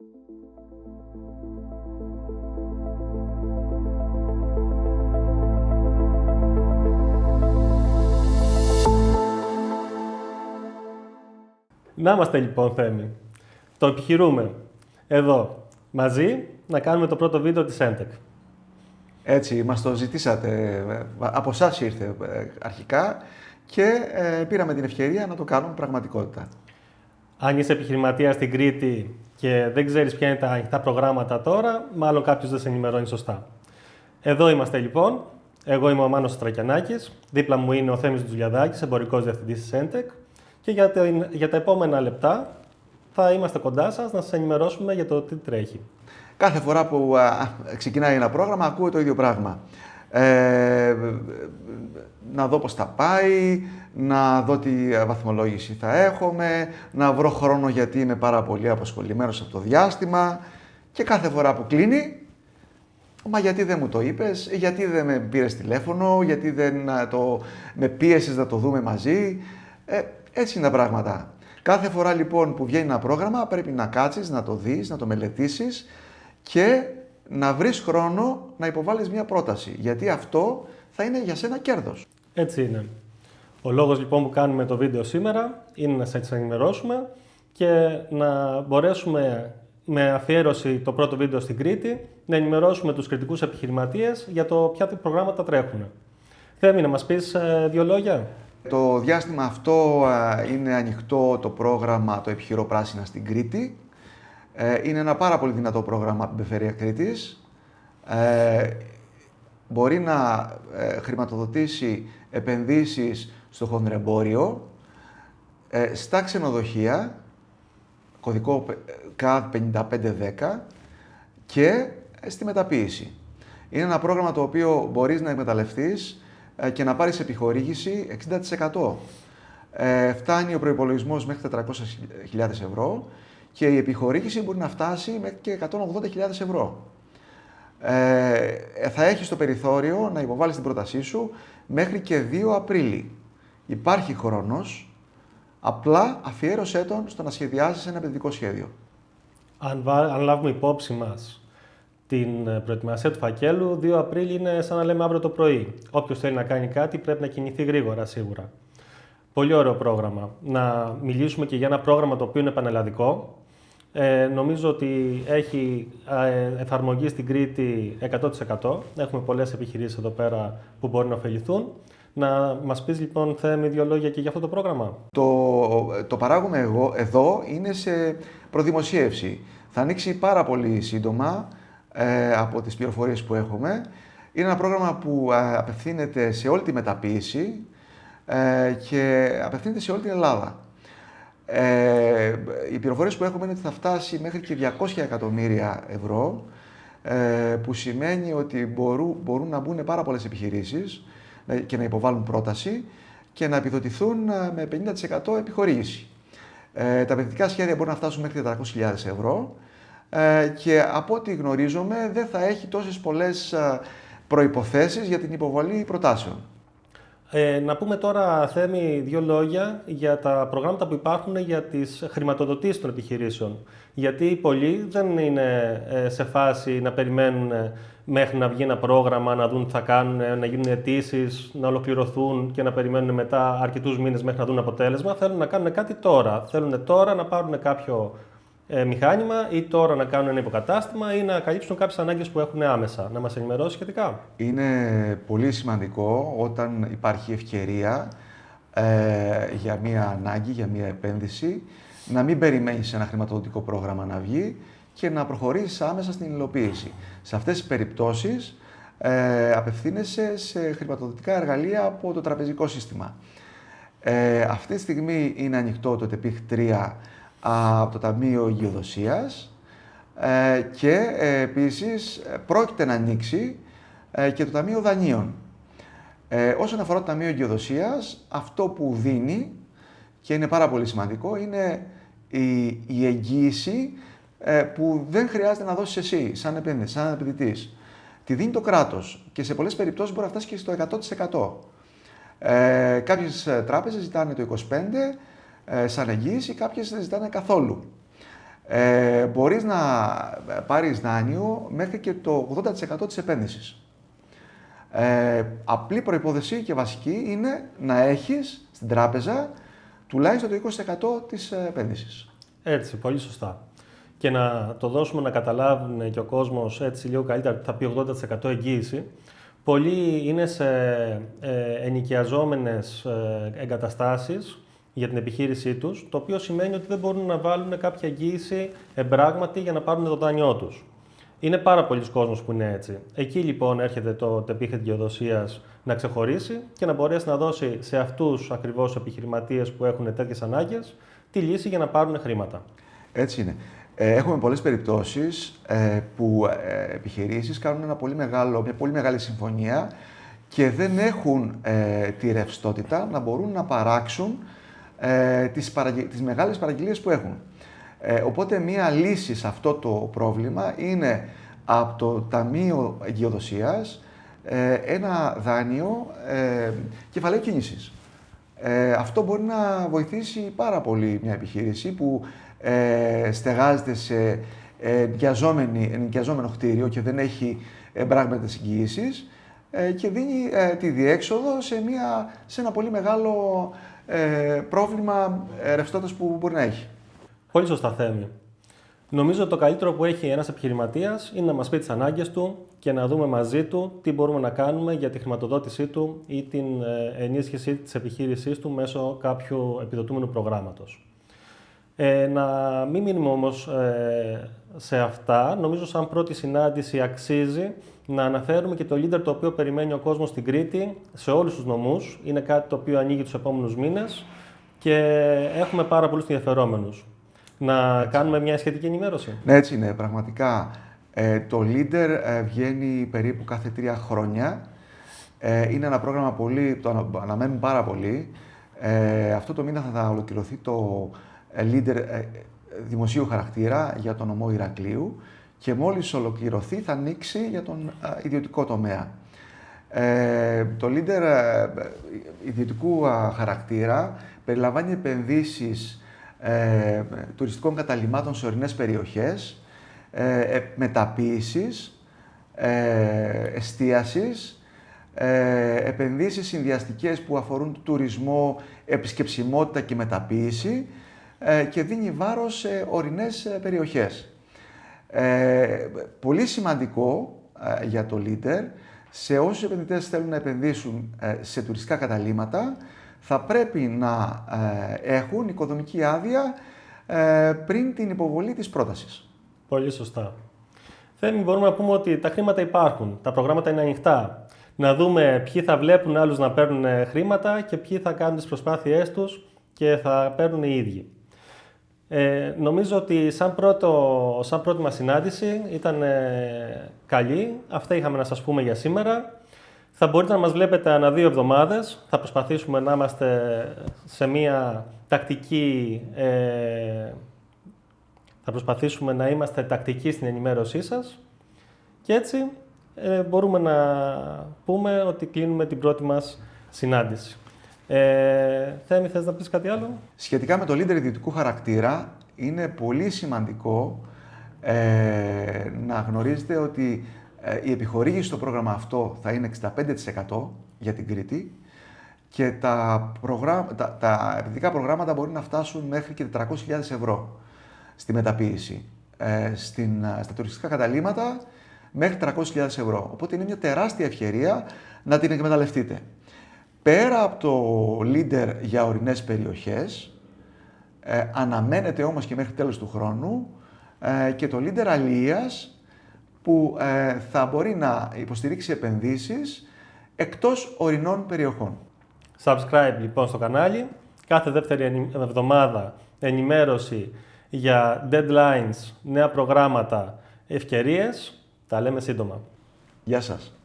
Να είμαστε λοιπόν, Θέμη. Το επιχειρούμε εδώ, μαζί, να κάνουμε το πρώτο βίντεο της Entec. Έτσι, μας το ζητήσατε, από εσάς ήρθε αρχικά και πήραμε την ευκαιρία να το κάνουμε πραγματικότητα. Αν είσαι επιχειρηματίας στην Κρήτη και δεν ξέρεις ποια είναι τα ανοιχτά προγράμματα τώρα, μάλλον κάποιος δεν σε ενημερώνει σωστά. Εδώ είμαστε λοιπόν. Εγώ είμαι ο Μάνος Στρακιανάκης, δίπλα μου είναι ο Θέμης Τζουλιαδάκης, εμπορικός διευθυντής της Entec, και για τα επόμενα λεπτά θα είμαστε κοντά σας να σας ενημερώσουμε για το τι τρέχει. Κάθε φορά που ξεκινάει ένα πρόγραμμα ακούω το ίδιο πράγμα. Να δω πώς θα πάει, να δω τι βαθμολόγηση θα έχουμε, να βρω χρόνο γιατί είμαι πάρα πολύ απασχολημένος από το διάστημα, και κάθε φορά που κλείνει, μα γιατί δεν μου το είπες, γιατί δεν με πήρες τηλέφωνο, γιατί δεν με πίεσες να το δούμε μαζί. Έτσι είναι τα πράγματα. Κάθε φορά λοιπόν που βγαίνει ένα πρόγραμμα πρέπει να κάτσεις, να το δεις, να το μελετήσεις και να βρεις χρόνο να υποβάλεις μια πρόταση. Γιατί αυτό θα είναι για σένα κέρδος. Έτσι είναι. Ο λόγος λοιπόν που κάνουμε το βίντεο σήμερα είναι να σας ενημερώσουμε και να μπορέσουμε με αφιέρωση το πρώτο βίντεο στην Κρήτη να ενημερώσουμε τους κριτικούς επιχειρηματίες για το ποια προγράμματα τρέχουν. Θέμη, να μας πεις δύο λόγια. Το διάστημα αυτό είναι ανοιχτό το πρόγραμμα το Επιχειρώ Πράσινα στην Κρήτη. Είναι ένα πάρα πολύ δυνατό πρόγραμμα από την Περιφέρεια Κρήτης. Μπορεί να χρηματοδοτήσει επενδύσεις στο χονδρεμπόριο, στα ξενοδοχεία, κωδικό ΚΑΔ 5510, και στη μεταποίηση. Είναι ένα πρόγραμμα το οποίο μπορείς να εκμεταλλευτείς και να πάρεις επιχορήγηση 60%. Φτάνει ο προϋπολογισμός μέχρι 400.000 ευρώ και η επιχορήγηση μπορεί να φτάσει μέχρι και 180.000 ευρώ. Θα έχεις το περιθώριο να υποβάλεις την πρότασή σου μέχρι και 2 Απρίλη. Υπάρχει χρόνος, απλά αφιέρωσέ τον στο να σχεδιάσεις ένα επενδυτικό σχέδιο. Αν λάβουμε υπόψη μας την προετοιμασία του φακέλου, 2 Απρίλη είναι σαν να λέμε αύριο το πρωί. Όποιος θέλει να κάνει κάτι πρέπει να κινηθεί γρήγορα σίγουρα. Πολύ ωραίο πρόγραμμα. Να μιλήσουμε και για ένα πρόγραμμα το οποίο είναι πανελλαδικό. Νομίζω ότι έχει εφαρμογή στην Κρήτη 100%. Έχουμε πολλές επιχειρήσεις εδώ πέρα που μπορεί να ωφεληθούν. Να μας πεις λοιπόν, Θέμη, δύο λόγια και για αυτό το πρόγραμμα. Το παράγουμε εδώ, είναι σε προδημοσίευση. Θα ανοίξει πάρα πολύ σύντομα από τις πληροφορίες που έχουμε. Είναι ένα πρόγραμμα που απευθύνεται σε όλη τη μεταποίηση και απευθύνεται σε όλη την Ελλάδα. Οι πληροφορίες που έχουμε είναι ότι θα φτάσει μέχρι και 200 εκατομμύρια ευρώ, που σημαίνει ότι μπορούν να μπουν πάρα πολλές επιχειρήσεις και να υποβάλουν πρόταση και να επιδοτηθούν με 50% επιχορήγηση. Τα επενδυτικά σχέδια μπορούν να φτάσουν μέχρι 400.000 ευρώ και από ό,τι γνωρίζουμε δεν θα έχει τόσες πολλές προϋποθέσεις για την υποβολή προτάσεων. Να πούμε τώρα, Θέμη, δύο λόγια για τα προγράμματα που υπάρχουν για τις χρηματοδοτήσεις των επιχειρήσεων. Γιατί πολλοί δεν είναι σε φάση να περιμένουν μέχρι να βγει ένα πρόγραμμα, να δουν τι θα κάνουν, να γίνουν αιτήσεις, να ολοκληρωθούν και να περιμένουν μετά αρκετούς μήνες μέχρι να δουν αποτέλεσμα. Θέλουν να κάνουν κάτι τώρα. Θέλουν τώρα να πάρουν κάποιο μηχάνημα ή τώρα να κάνουν ένα υποκατάστημα ή να καλύψουν κάποιες ανάγκες που έχουν άμεσα. Να μας ενημερώσει σχετικά. Είναι πολύ σημαντικό όταν υπάρχει ευκαιρία για μία ανάγκη, για μία επένδυση, να μην περιμένεις ένα χρηματοδοτικό πρόγραμμα να βγει και να προχωρήσεις άμεσα στην υλοποίηση. Σε αυτές τις περιπτώσεις απευθύνεσαι σε χρηματοδοτικά εργαλεία από το τραπεζικό σύστημα. Αυτή τη στιγμή είναι ανοιχτό το ΤΕΠΙΧ 3 από το Ταμείο Εγκυοδοσίας και επίσης πρόκειται να ανοίξει και το Ταμείο Δανείων. Όσον αφορά το Ταμείο Εγκυοδοσίας, αυτό που δίνει και είναι πάρα πολύ σημαντικό είναι η εγγύηση που δεν χρειάζεται να δώσεις εσύ σαν επένδυση, σαν επενδυτής. Τη δίνει το κράτος και σε πολλές περιπτώσεις μπορεί να φτάσει και στο 100%. Κάποιες τράπεζες ζητάνε το 25% σαν εγγύηση, κάποιες δεν ζητάνε καθόλου. μπορείς να πάρεις δάνειο μέχρι και το 80% της επένδυσης. Απλή προϋπόθεση και βασική είναι να έχεις στην τράπεζα τουλάχιστον το 20% της επένδυσης. Έτσι, πολύ σωστά. Και να το δώσουμε να καταλάβουν και ο κόσμος έτσι λίγο καλύτερα, θα πει 80% εγγύηση. Πολλοί είναι σε ενοικιαζόμενες εγκαταστάσεις για την επιχείρησή τους, το οποίο σημαίνει ότι δεν μπορούν να βάλουν κάποια εγγύηση εμπράγματη για να πάρουν το δάνειό τους. Είναι πάρα πολλοί κόσμος που είναι έτσι. Εκεί λοιπόν έρχεται το τεπίχ δικαιοδοσίας να ξεχωρίσει και να μπορέσει να δώσει σε αυτούς ακριβώς επιχειρηματίες που έχουν τέτοιες ανάγκες τη λύση για να πάρουν χρήματα. Έτσι είναι. Έχουμε πολλές περιπτώσεις που επιχειρήσεις κάνουν μια πολύ μεγάλη συμφωνία και δεν έχουν τη ρευστότητα να μπορούν να παράξουν τις μεγάλες παραγγελίες που έχουν. Οπότε μία λύση σε αυτό το πρόβλημα είναι από το Ταμείο Εγκυοδοσίας ένα δάνειο κεφαλαίου κίνησης. Αυτό μπορεί να βοηθήσει πάρα πολύ μια επιχείρηση που στεγάζεται σε ενοικιαζόμενο κτίριο και δεν έχει εμπράγματες εγγυήσεις και δίνει τη διέξοδο σε ένα πολύ μεγάλο πρόβλημα ρευστότητας που μπορεί να έχει. Πολύ σωστά, Θέμη. Νομίζω ότι το καλύτερο που έχει ένας επιχειρηματίας είναι να μας πει τις ανάγκες του και να δούμε μαζί του τι μπορούμε να κάνουμε για τη χρηματοδότησή του ή την ενίσχυση της επιχείρησής του μέσω κάποιου επιδοτούμενου προγράμματος. Να μην μείνουμε όμως σε αυτά. Νομίζω σαν πρώτη συνάντηση αξίζει να αναφέρουμε και το leader το οποίο περιμένει ο κόσμος στην Κρήτη σε όλους τους νομούς. Είναι κάτι το οποίο ανοίγει τους επόμενους μήνες και έχουμε πάρα πολλούς ενδιαφερόμενους. Να κάνουμε μια σχετική ενημέρωση. Ναι, έτσι είναι. Πραγματικά το leader βγαίνει περίπου κάθε 3 χρόνια. Είναι ένα πρόγραμμα το αναμένουν πάρα πολύ. Αυτό το μήνα θα ολοκληρωθεί το leader δημοσίου χαρακτήρα για τον νομό Ηρακλείου και μόλις ολοκληρωθεί θα ανοίξει για τον ιδιωτικό τομέα. Το leader ιδιωτικού χαρακτήρα περιλαμβάνει επενδύσεις τουριστικών καταλυμάτων σε ορεινές περιοχές, μεταποίησης, εστίασης, επενδύσεις συνδυαστικές που αφορούν τουρισμό, επισκεψιμότητα και μεταποίηση και δίνει βάρος σε ορεινές περιοχές. Πολύ σημαντικό για το leader, σε όσους επενδυτές θέλουν να επενδύσουν σε τουριστικά καταλύματα, θα πρέπει να έχουν οικοδομική άδεια πριν την υποβολή της πρότασης. Πολύ σωστά. Θέμη, μπορούμε να πούμε ότι τα χρήματα υπάρχουν, τα προγράμματα είναι ανοιχτά. Να δούμε ποιοι θα βλέπουν άλλους να παίρνουν χρήματα και ποιοι θα κάνουν τις προσπάθειές τους και θα παίρνουν οι ίδιοι. Νομίζω ότι σαν πρώτη μας συνάντηση ήταν καλή. Αυτά είχαμε να σας πούμε για σήμερα. Θα μπορείτε να μας βλέπετε ανά 2 εβδομάδες. Θα προσπαθήσουμε να είμαστε σε μια τακτική... θα προσπαθήσουμε να είμαστε τακτικοί στην ενημέρωσή σας. Και έτσι μπορούμε να πούμε ότι κλείνουμε την πρώτη μας συνάντηση. Θέμη, θες να πεις κάτι άλλο? Σχετικά με το leader ιδιωτικού χαρακτήρα, είναι πολύ σημαντικό να γνωρίζετε ότι η επιχορήγηση στο πρόγραμμα αυτό θα είναι 65% για την Κρήτη και τα επενδυτικά προγράμματα μπορεί να φτάσουν μέχρι και 400.000 ευρώ στη μεταποίηση. Στα τουριστικά καταλύματα μέχρι 300.000 ευρώ. Οπότε είναι μια τεράστια ευκαιρία να την εκμεταλλευτείτε. Πέρα από το leader για ορεινές περιοχές, αναμένεται όμως και μέχρι τέλος του χρόνου και το leader αλίας που θα μπορεί να υποστηρίξει επενδύσεις εκτός ορεινών περιοχών. Subscribe λοιπόν στο κανάλι. Κάθε δεύτερη εβδομάδα ενημέρωση για deadlines, νέα προγράμματα, ευκαιρίες. Τα λέμε σύντομα. Γεια σας.